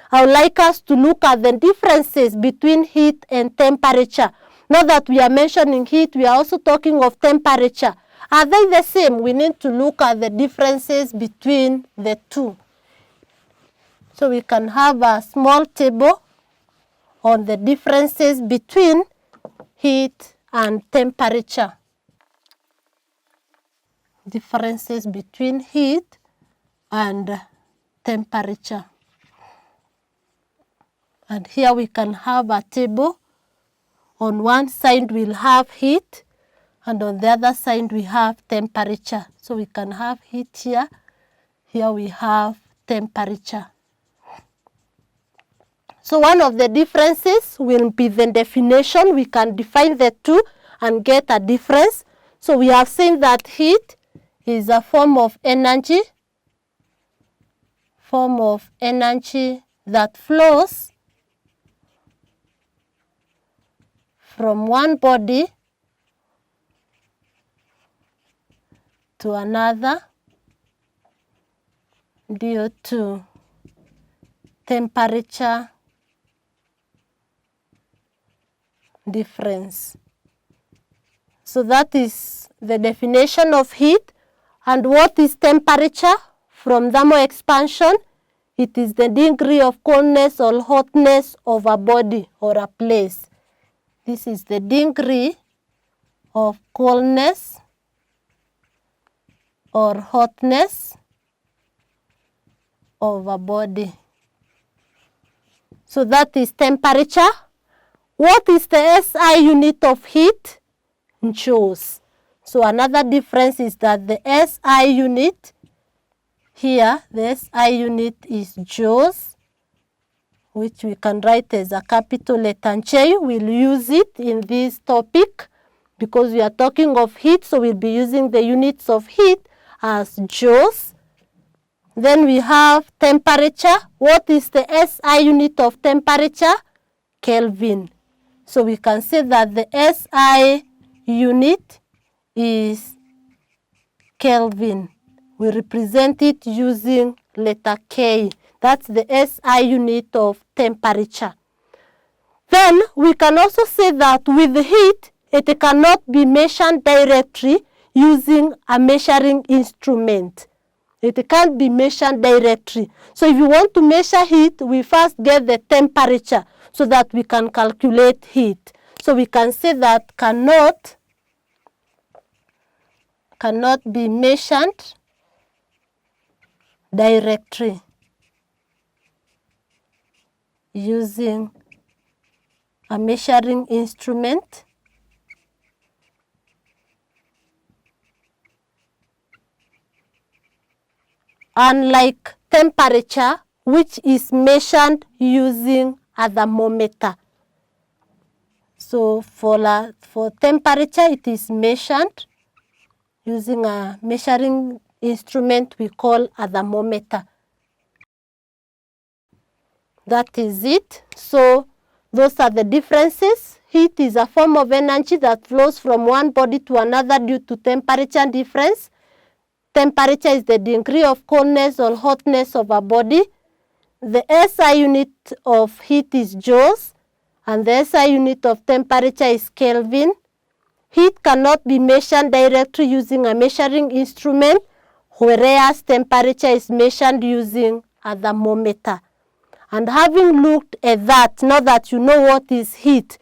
I would like us to look at the differences between heat and temperature. Now that we are mentioning heat, we are also talking of temperature. Are they the same? We need to look at the differences between the two. So we can have a small table on the differences between heat and temperature. Differences between heat and temperature. And here we can have a table. On one side we'll have heat, and on the other side we have temperature. So we can have heat here. Here we have temperature. So one of the differences will be the definition. We can define the two and get a difference. So we have seen that heat is a form of energy that flows from one body to another due to temperature difference. So that is the definition of heat. And what is temperature? From thermal expansion, it is the degree of coldness or hotness of a body or a place. This is the degree of coldness or hotness of a body. So that is temperature. What is the SI unit of heat? Joules. So another difference is that the SI unit here, the SI unit is joules, which we can write as a capital letter J. We'll use it in this topic because we are talking of heat, so we'll be using the units of heat as joules. Then we have temperature. What is the SI unit of temperature? Kelvin. So we can say that the SI unit is Kelvin. We represent it using letter K. That's the SI unit of temperature. Then we can also say that with heat, it cannot be measured directly using a measuring instrument. It can't be measured directly. So if you want to measure heat, we first get the temperature so that we can calculate heat. So we can say that cannot be measured directly using a measuring instrument. Unlike temperature, which is measured using a thermometer. So for temperature, it is measured using a measuring instrument we call a thermometer. That is it. So those are the differences. Heat is a form of energy that flows from one body to another due to temperature difference. Temperature is the degree of coldness or hotness of a body. The SI unit of heat is joules, and the SI unit of temperature is Kelvin. Heat cannot be measured directly using a measuring instrument, whereas temperature is measured using a thermometer. And having looked at that, now that you know what is heat,